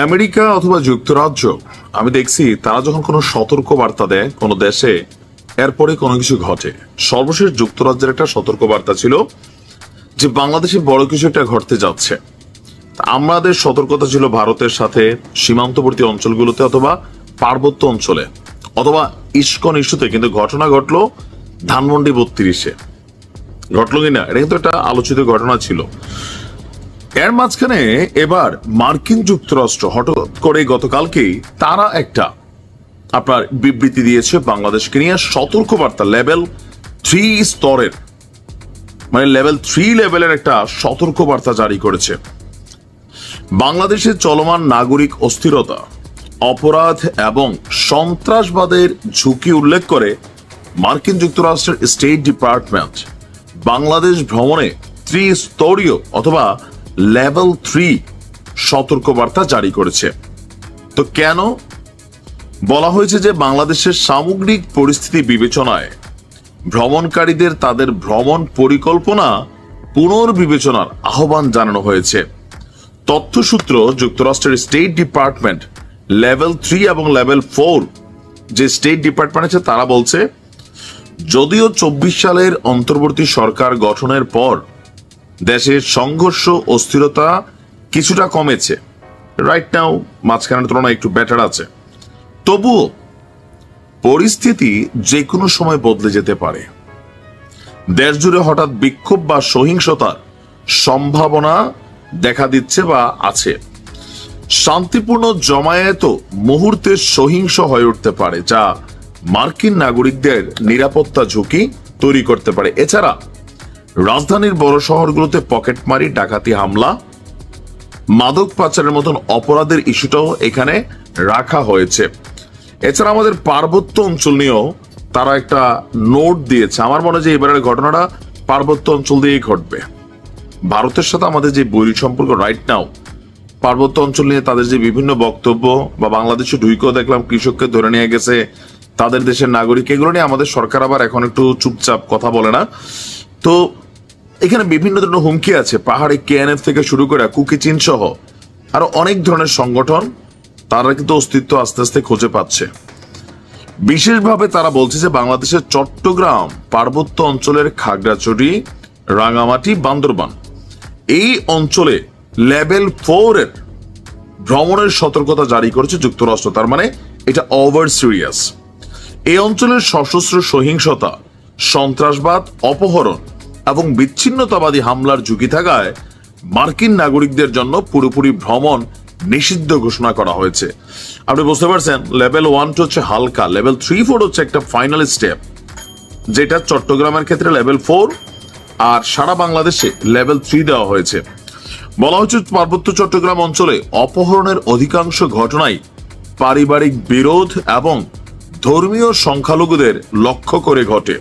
America অথবা যুক্তরাজ্য আমি দেখছি তারা যখন কোনো সতর্ক বার্তা দেয় কোনো দেশে, এরপরে কোনো কিছু ঘটে। সর্বশেষ যুক্তরাজ্যের একটা সতর্ক বার্তা ছিল যে বাংলাদেশে বড় কিছু একটা ঘটতে যাচ্ছে। আমাদের সতর্কতা ছিল ভারতের সাথে সীমান্তবর্তী অঞ্চলগুলোতে অথবা পার্বত্য অঞ্চলে অথবা ইস্কন ইস্যুতে, কিন্তু ঘটনা ঘটলো ধানমন্ডি 32-এ। ঘটলো কিনা এটা কিন্তু একটা আলোচিত ঘটনা ছিল। এর মাঝখানে এবার মার্কিন যুক্তরাষ্ট্র হঠাৎ করে গতকালকেই তারা একটা আপনার বিবৃতি দিয়েছে বাংলাদেশকে নিয়ে, সতর্কবার্তা লেভেল 3 স্তরের, মানে লেভেল 3 লেভেলের একটা সতর্কবার্তা জারি করেছে। বাংলাদেশের চলমান নাগরিক অস্থিরতা, অপরাধ এবং সন্ত্রাসবাদের ঝুঁকি উল্লেখ করে মার্কিন যুক্তরাষ্ট্রের স্টেট ডিপার্টমেন্ট বাংলাদেশ ভ্রমণে ত্রিস্তরীয় অথবা লেভেল 3 সতর্কবার্তা জারি করেছে। তো কেন বলা হয়েছে যে বাংলাদেশের সামগ্রিক পরিস্থিতি বিবেচনায় ভ্রমণকারীদের তাদের ভ্রমণ পরিকল্পনা পুনর্বিবেচনার আহ্বান জানানো হয়েছে। তথ্যসূত্র যুক্তরাষ্ট্রের স্টেট ডিপার্টমেন্ট লেভেল 3 এবং লেভেল 4 যে স্টেট ডিপার্টমেন্ট আছে তারা বলছে, যদিও 24 সালের অন্তর্বর্তী সরকার গঠনের পর দেশের সংঘর্ষ অস্থিরতা কিছুটা কমেছে, রাইট নাও মাঝখানের তুলনায় একটু বেটার আছে, তবুও পরিস্থিতি যে কোনো সময় বদলে যেতে পারে। দেশ জুড়ে হঠাৎ বিক্ষোভ বা সহিংসতার সম্ভাবনা দেখা দিচ্ছে বা আছে। শান্তিপূর্ণ জমায়েত মুহূর্তে সহিংস হয়ে উঠতে পারে, যা মার্কিন নাগরিকদের নিরাপত্তা ঝুঁকি তৈরি করতে পারে। এছাড়া রাজধানীর বড় শহরগুলোতে পকেটমারি, ডাকাতি, হামলা, মাদক পাচারের মতন অপরাধের ইস্যুটাও এখানে রাখা হয়েছে। এছাড়া আমাদের পার্বত্য অঞ্চল নিয়েও তারা একটা নোট দিয়েছে। আমার মনে হয় যে এবারের ঘটনাটা পার্বত্য অঞ্চল দিয়েই ঘটবে। ভারতের সাথে আমাদের যে বৈরী সম্পর্ক রাইট নাও, পার্বত্য অঞ্চল নিয়ে তাদের যে বিভিন্ন বক্তব্য, বা বাংলাদেশে ঢুকেও দেখলাম কৃষককে ধরে নিয়ে গেছে তাদের দেশের নাগরিক, এগুলো নিয়ে আমাদের সরকার আবার এখন একটু চুপচাপ কথা বলে না। তো এখানে বিভিন্ন ধরনের হুমকি আছে, পাহাড়ে KNF থেকে শুরু করে কুকি চীন সহ আরো অনেক ধরনের সংগঠন তারা কিন্তু অস্তিত্ব আস্তে আস্তে খুঁজে পাচ্ছে। বিশেষভাবে তারা বলছে যে বাংলাদেশের চট্টগ্রাম পার্বত্য অঞ্চলের খাগড়াছড়ি, রাঙামাটি, বান্দরবান এই অঞ্চলে লেভেল 4 এর ভ্রমণের সতর্কতা জারি করেছে যুক্তরাষ্ট্র। তার মানে এটা ওভার সিরিয়াস। এই অঞ্চলের সশস্ত্র সহিংসতা, সন্ত্রাসবাদ, অপহরণ এবং বিচ্ছিন্নতাবাদী হামলার ঝুঁকি থাকায় মার্কিন নাগরিকদের জন্য পুরোপুরি ভ্রমণ নিষিদ্ধ ঘোষণা করা হয়েছে। আপনি বুঝতে পারছেন, লেভেল 1 হচ্ছে হালকা, লেভেল 3-4 হচ্ছে একটা ফাইনাল স্টেপ, যেটা চট্টগ্রামের ক্ষেত্রে লেভেল 4 আর সারা বাংলাদেশে লেভেল 3 দেওয়া হয়েছে। বলা হচ্ছে পার্বত্য চট্টগ্রাম অঞ্চলে অপহরণের অধিকাংশ ঘটনাই পারিবারিক বিরোধ এবং ধর্মীয় সংখ্যালঘুদের লক্ষ্য করে ঘটে।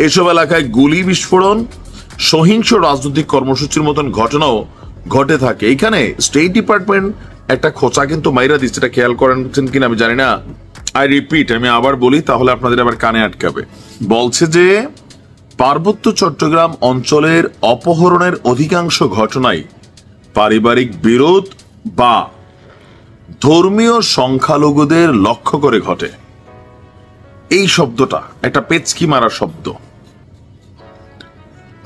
এসব এলাকায় গুলি বিস্ফোরণ, সহিংস রাজনৈতিক কর্মসূচির মতন ঘটনাও ঘটে থাকে। এখানে স্টেট ডিপার্টমেন্ট একটা খোঁচা কিন্তু মাইরা দিচ্ছে, এটা খেয়াল করেন কিনা আমি জানি না। আই রিপিট, আমি আবার বলি তাহলে আপনাদের আবার কানে আটকাবে। বলছে যে পার্বত্য চট্টগ্রাম অঞ্চলের অপহরণের অধিকাংশ ঘটনাই পারিবারিক বিরোধ বা ধর্মীয় সংখ্যালঘুদের লক্ষ্য করে ঘটে। এই শব্দটা একটা পেচকি মারা শব্দ।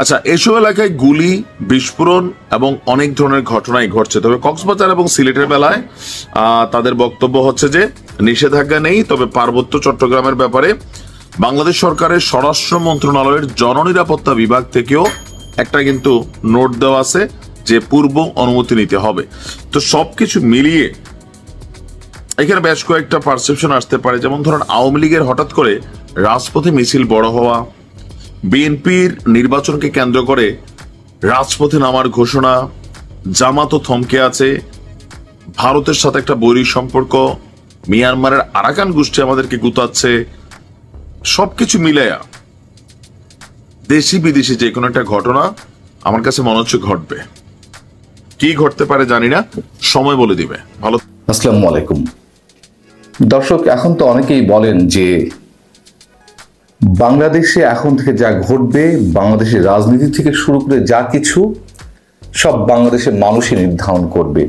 আচ্ছা, এসব এলাকায় গুলি বিস্ফোরণ এবং অনেক ধরনের ঘটনাই ঘটছে। তবে কক্সবাজার এবং সিলেটের বেলায় তাদের বক্তব্য হচ্ছে যে নিষেধাজ্ঞা নেই, তবে পার্বত্য চট্টগ্রামের ব্যাপারে বাংলাদেশ সরকারের স্বরাষ্ট্র মন্ত্রণালয়ের জননিরাপত্তা বিভাগ থেকেও একটা কিন্তু নোট দেওয়া আছে যে পূর্ব অনুমতি নিতে হবে। তো সবকিছু মিলিয়ে এখানে বেশ কয়েকটা পারসেপশন আসতে পারে। যেমন ধরুন, আওয়ামী লীগের হঠাৎ করে রাজপথে মিছিল বড় হওয়া, বিএনপির নির্বাচনকে কেন্দ্র করে রাজপথে নামার ঘোষণা, জামাতও থমকে আছে, ভারতের সাথে একটা বৈরী সম্পর্ক, মিয়ানমারের আরাকান গোষ্ঠী আমাদেরকে গুতাচ্ছে, সবকিছু মিলাইয়া দেশি বিদেশি যে কোনো একটা ঘটনা আমার কাছে মনে হচ্ছে ঘটবে। কি ঘটতে পারে জানি না, সময় বলে দিবে। ভালো। আসসালামু আলাইকুম দর্শক, এখন তো অনেকেই বলেন যে বাংলাদেশে এখন থেকে যা ঘটবে, বাংলাদেশের রাজনীতি থেকে শুরু করে যা কিছু সব বাংলাদেশের মানুষই নির্ধারণ করবে,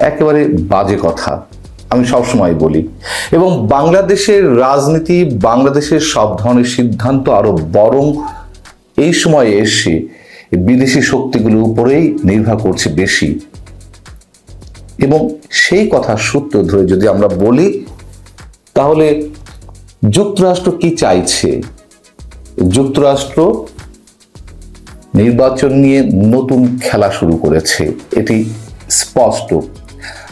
একেবারে বাজে কথা, আমি সবসময় বলি। এবং বাংলাদেশের রাজনীতি, বাংলাদেশের সব ধরনের সিদ্ধান্ত আরো বরং এই সময়ে এসে বিদেশি শক্তিগুলোর উপরেই নির্ভর করছে বেশি। এবং সেই কথা সূত্র ধরে যদি আমরা বলি, তাহলে যুক্তরাষ্ট্র কি চাইছে? যুক্তরাষ্ট্র নির্বাচন নিয়ে নতুন খেলা শুরু করেছে, এটি স্পষ্ট।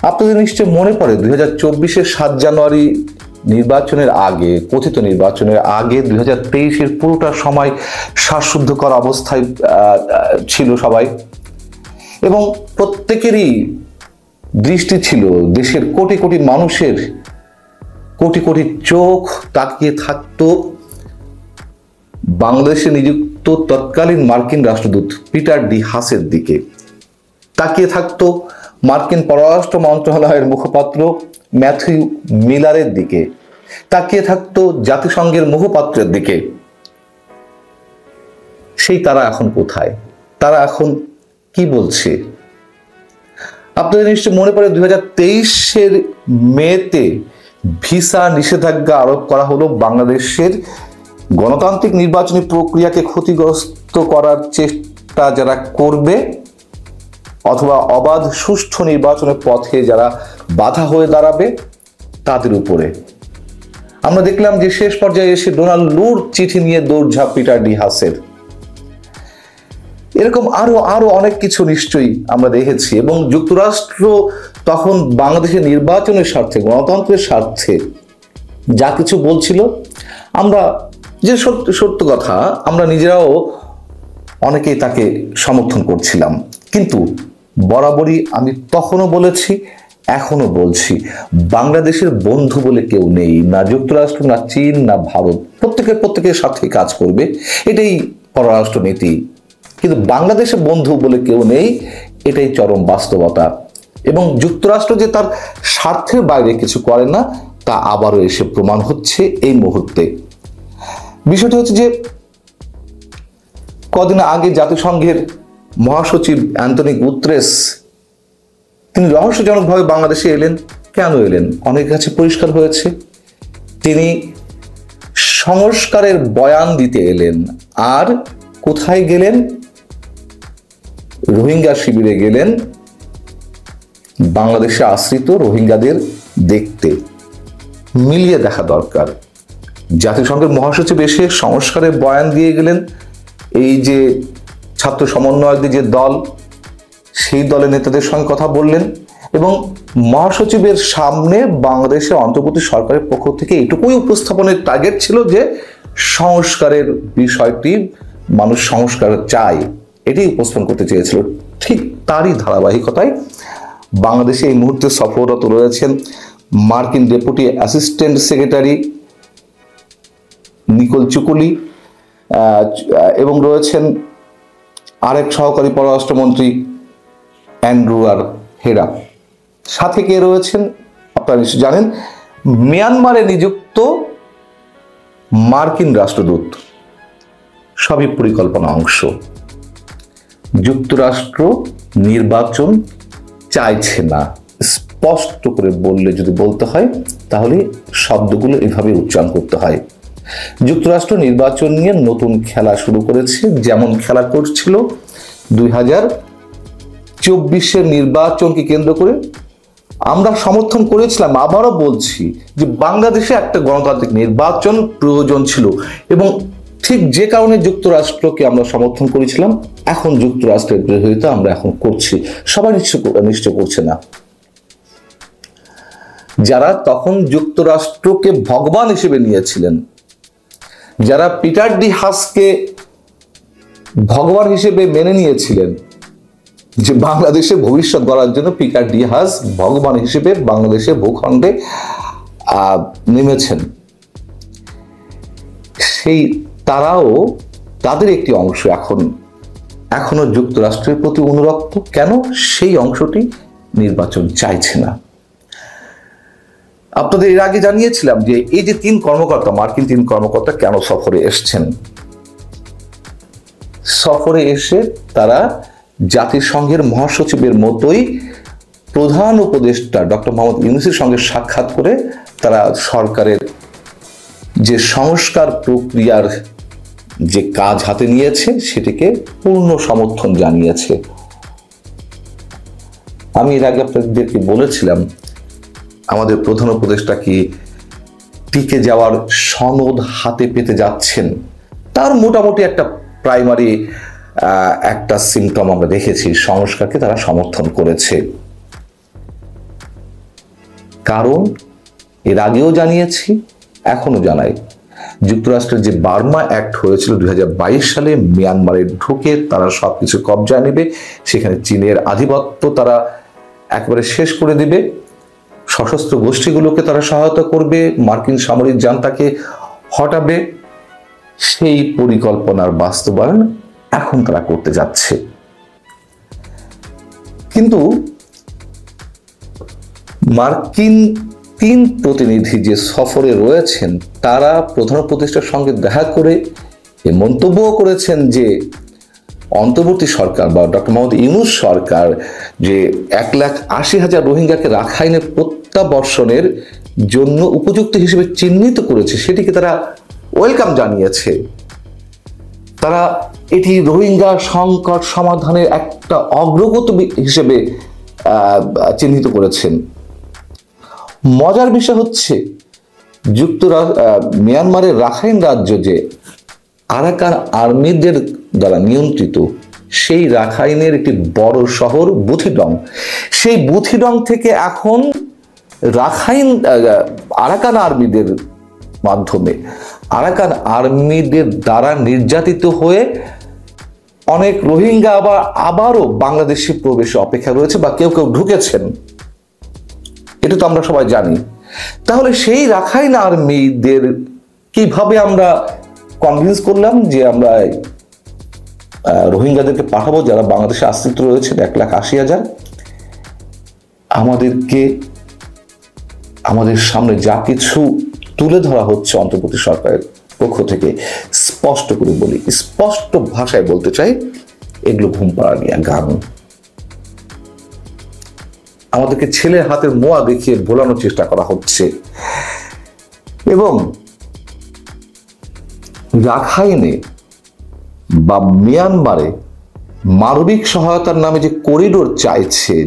আপনাদের নিশ্চয় মনে পড়ে 2024-এর 7 জানুয়ারি নির্বাচনের আগে, কথিত নির্বাচনের আগে 2023-এর পুরোটা সময় শ্বাসরুদ্ধকর অবস্থায় ছিল সবাই, এবং প্রত্যেকেরই দৃষ্টি ছিল, দেশের কোটি কোটি মানুষের কোটি কোটি চোখ তাকিয়ে থাকতো বাংলাদেশে নিযুক্ত তৎকালীন মার্কিন রাষ্ট্রদূত পিটার ডি হাসের দিকে, তাকিয়ে থাকতো মার্কিন পররাষ্ট্র মন্ত্রণালয়ের মুখপাত্র ম্যাথিউ মিলারের দিকে, তাকিয়ে থাকতো জাতিসংঘের মুখপাত্রের দিকে। সেই তারা এখন কোথায়? তারা এখন কি বলছে? আপনাদের নিশ্চয় মনে পড়ে 2023-এর মেতে ভিসা নিষেধাজ্ঞা আরোপ করা হলো বাংলাদেশের গণতান্ত্রিক নির্বাচনী প্রক্রিয়াকে ক্ষতিগ্রস্ত করার চেষ্টা যারা করবে অথবা অবাধ সুষ্ঠু নির্বাচনের পথে যারা বাধা হয়ে দাঁড়াবে তাদের উপরে। আমরা দেখলাম যে শেষ পর্যায়ে এসে ডোনাল্ড লুর চিঠি নিয়ে দৌড়ঝাঁপ পিটার ডি হাসের। এরকম আরো অনেক কিছু নিশ্চয়ই আমরা দেখেছি। এবং যুক্তরাষ্ট্র তখন বাংলাদেশের নির্বাচনের স্বার্থে, গণতন্ত্রের স্বার্থে যা কিছু বলছিল, আমরা যে সত্য কথা, আমরা নিজেরাও অনেকেই তাকে সমর্থন করছিলাম। কিন্তু বরাবরই আমি তখনও বলেছি, এখনো বলছি, বাংলাদেশের বন্ধু বলে কেউ নেই, না যুক্তরাষ্ট্র, না চীন, না ভারত। প্রত্যেকের সাথে কাজ করবে, এটাই পররাষ্ট্র নীতি। কিন্তু বাংলাদেশের বন্ধু বলে কেউ নেই, এটাই চরম বাস্তবতা। এবং যুক্তরাষ্ট্র যে তার স্বার্থের বাইরে কিছু করে না, তা আবারও এসে প্রমাণ হচ্ছে এই মুহূর্তে। বিষয়টা হচ্ছে যে কদিন আগে জাতিসংঘের মহাসচিব অ্যান্টনি গুতেরেস তিনি রহস্যজনকভাবে বাংলাদেশে এলেন। কেন এলেন? অনেকের কাছে পরিষ্কার হয়েছে, তিনি সংস্কারের বয়ান দিতে এলেন। আর কোথায় গেলেন? রোহিঙ্গা শিবিরে গেলেন, বাংলাদেশে আশ্রিত রোহিঙ্গাদের দেখতে। মিলিয়ে দেখা দরকার। জাতিসংঘের মহাসচিব এসে সংস্কারের বয়ান দিয়ে গেলেন, এই যে ছাত্র সমন্বয়কদের যে দল, সেই দলের নেতাদের সঙ্গে কথা বললেন, এবং মহাসচিবের সামনে বাংলাদেশের অন্তর্বর্তী সরকারের পক্ষ থেকে এটুকুই উপস্থাপনের টার্গেট ছিল যে সংস্কারের বিষয়টি, মানুষ সংস্কার চায়, এটি উপস্থাপন করতে চেয়েছিল। ঠিক তারই ধারাবাহিকতায় বাংলাদেশে এই মুহূর্তে সফররত রয়েছেন মার্কিন ডেপুটি অ্যাসিস্ট্যান্ট সেক্রেটারি নিকোল চুকুলি, এবং রয়েছেন আরেক সহকারী পররাষ্ট্রমন্ত্রী অ্যান্ড্রু আর হেরা। সাথে কে রয়েছেন আপনারা নিশ্চয় জানেন, মিয়ানমারে নিযুক্ত মার্কিন রাষ্ট্রদূত। সবই পরিকল্পনা অংশ। যুক্তরাষ্ট্র নির্বাচন চাইছে না, স্পষ্ট করে বললে যদি বলতে হয় তাহলে শব্দগুলো এভাবে উচ্চারণ করতে হয়। যুক্তরাষ্ট্র নির্বাচন নিয়ে নতুন খেলা শুরু করেছে, যেমন খেলা করছিল 2024-এর নির্বাচনকে কেন্দ্র করে। আমরা সমর্থন করেছিলাম, আবারও বলছি, যে বাংলাদেশে একটা গণতান্ত্রিক নির্বাচন প্রয়োজন ছিল, এবং ঠিক যে কারণে যুক্তরাষ্ট্রকে আমরা সমর্থন করেছিলাম, এখন যুক্তরাষ্ট্রের বিরোধিতা আমরা এখন করছি। সবাই নিশ্চয় করছে না। যারা তখন যুক্তরাষ্ট্রকে ভগবান হিসেবে নিয়েছিলেন, যারা পিটার ডি হাসকে ভগবান হিসেবে মেনে নিয়েছিলেন, যে বাংলাদেশে ভবিষ্যৎ গড়ার জন্য পিটার ডি হাস ভগবান হিসেবে বাংলাদেশের ভূখণ্ডে নেমেছেন, সেই তারাও, তাদের একটি অংশ এখনো যুক্তরাষ্ট্রের প্রতি অনুরক্ত। কেন? সেই অংশটি নির্বাচন চাইছে না। আপনাদের এর আগে জানিয়েছিলাম যে এই যে মার্কিন 3 কর্মকর্তা কেন সফরে এসছেন। সফরে এসে তারা জাতিসংঘের মহাসচিবের মতোই প্রধান উপদেষ্টা ডক্টর মোহাম্মদ ইউনূসের সঙ্গে সাক্ষাৎ করে তারা সরকারের যে সংস্কার প্রক্রিয়ার যে কাজ হাতে নিয়েছে সেটিকে পূর্ণ সমর্থন জানিয়েছে। আমি এর আগে আপনাদেরকে বলেছিলাম আমাদের প্রধান উপদেষ্টা কি টিকে যাওয়ার সনদ হাতে পেতে যাচ্ছেন, তার মোটামুটি একটা প্রাইমারি একটা সিমটম আমরা দেখেছি, সংস্কারকে তারা সমর্থন করেছে। কারণ এর আগেও জানিয়েছি, এখনো জানাই, যুক্তরাষ্ট্রের যে বার্মা অ্যাক্ট হয়েছিল 2022 সালে, মিয়ানমারে ঢুকে তারা সবকিছু কবজায় নেবে, সেখানে চীনের আধিপত্য তারা একেবারে শেষ করে দিবে, সশস্ত্র গোষ্ঠীগুলোকে তারা সহায়তা করবে, মার্কিন সামরিক জান্তাকে হটাবে, সেই পরিকল্পনার বাস্তবায়ন এখন তারা করতে যাচ্ছে। কিন্তু মার্কিন 3 প্রতিনিধি যে সফরে রয়েছেন তারা প্রধান উপদেষ্টার সঙ্গে দেখা করে এ মন্তব্যও করেছেন যে অন্তর্বর্তী সরকার বা ডক্টর মোহাম্মদ ইউনূস সরকার যে 1,80,000 রোহিঙ্গাকে রাখাইনে প্রত্যাবর্ষণের জন্য উপযুক্ত হিসেবে চিহ্নিত করেছে, সেটিকে তারা ওয়েলকাম জানিয়েছে। তারা এটি রোহিঙ্গা সংকট সমাধানের একটা অগ্রগতি হিসেবে চিহ্নিত করেছেন। মজার বিষয় হচ্ছে মিয়ানমারের রাখাইন রাজ্য যে আরাকান আর্মিদের দ্বারা নিয়ন্ত্রিত, সেই রাখাইনের একটি বড় শহর বুথিডং, সেই বুথিডং থেকে এখন আরাকান আর্মিদের মাধ্যমে আরাকান আর্মিদের দ্বারা নির্যাতিত হয়ে অনেক রোহিঙ্গা আবারও বাংলাদেশে প্রবেশে অপেক্ষা রয়েছে বা কেউ কেউ ঢুকেছেন, এটা তো আমরা সবাই জানি। তাহলে সেই রাখাইন আর্মিদের কিভাবে আমরা কনভিন্স করলাম যে আমরা রোহিঙ্গাদেরকে পাঠাবো যারা বাংলাদেশে আশ্রিত রয়েছে 1,80,000? আমাদের সামনে যা কিছু তুলে ধরা হচ্ছে অন্তর্বর্তী সরকারের পক্ষ থেকে, স্পষ্ট করে বলি, স্পষ্ট ভাষায় বলতে চাই, এগুলো ঘুম পাড়ানিয়া গান। আমাদেরকে ছেলের হাতের মোয়া দেখিয়ে ভোলানোর চেষ্টা করা হচ্ছে। এবং রাখাইনে বা মিয়ানমারে মানবিক সহায়তার নামে যে করিডোর চাইছে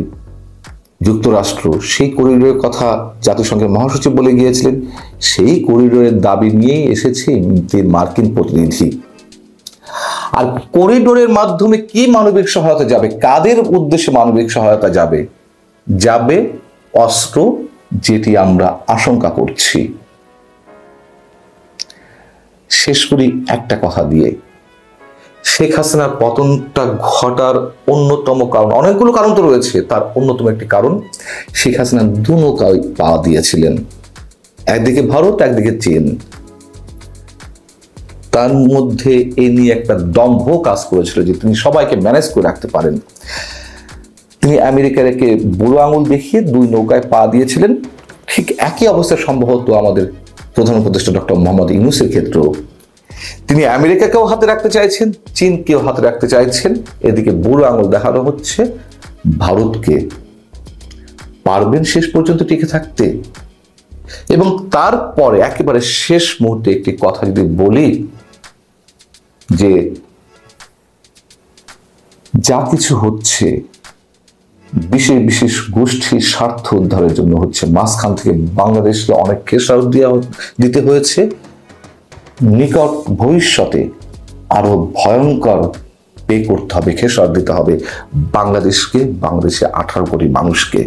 যুক্তরাষ্ট্র, সেই করিডোরের কথা জাতিসংঘের মহাসচিব বলে গিয়েছিলেন, সেই করিডোরের দাবি নিয়েই এসেছে মার্কিন প্রতিনিধি। আর করিডোরের মাধ্যমে কি মানবিক সহায়তা যাবে, কাদের উদ্দেশ্যে মানবিক সহায়তা যাবে? যাবে অস্ত্র, যেটি আমরা আশঙ্কা করছি। শেষ করি একটা কথা দিয়ে, শেখ হাসিনার পতনটা ঘটার অন্যতম কারণ, অনেকগুলো কারণ তো রয়েছে, তার অন্যতম একটি কারণ শেখ হাসিনা 2 নৌকায় পা দিয়েছিলেন, একদিকে ভারত, একদিকে চীন। তার মধ্যে এ নিয়ে একটা দম্ভ কাজ করেছিল যে তিনি সবাইকে ম্যানেজ করে রাখতে পারেন। তিনি আমেরিকাকে বুড়ো আঙুল দেখিয়ে 2 নৌকায় পা দিয়েছিলেন। ঠিক একই অবস্থা সম্ভবত আমাদের প্রধান উপদেষ্টা ডক্টর মোহাম্মদ ইউনূসের ক্ষেত্রেও। তিনি আমেরিকাকেও হাতে রাখতে চাইছেন, চীনকেও হাতে রাখতে চাইছেন, এদিকে বুড়ো আঙুল দেখানো হচ্ছে ভারতকে। পারবেন শেষ পর্যন্ত টিকে থাকতে? এবং তারপরে একেবারে শেষ মুহূর্তে একটি কথা যদি বলি, যে যা কিছু হচ্ছে বিশেষ বিশেষ গোষ্ঠীর স্বার্থ উদ্ধারের জন্য হচ্ছে, মাঝখান থেকে বাংলাদেশকে অনেক খেসারত দিতে হয়েছে, নিকট ভবিষ্যতে আরো ভয়ঙ্কর পে করতে হবে, খেসারত দিতে হবে বাংলাদেশকে, বাংলাদেশে 18 কোটি মানুষকে।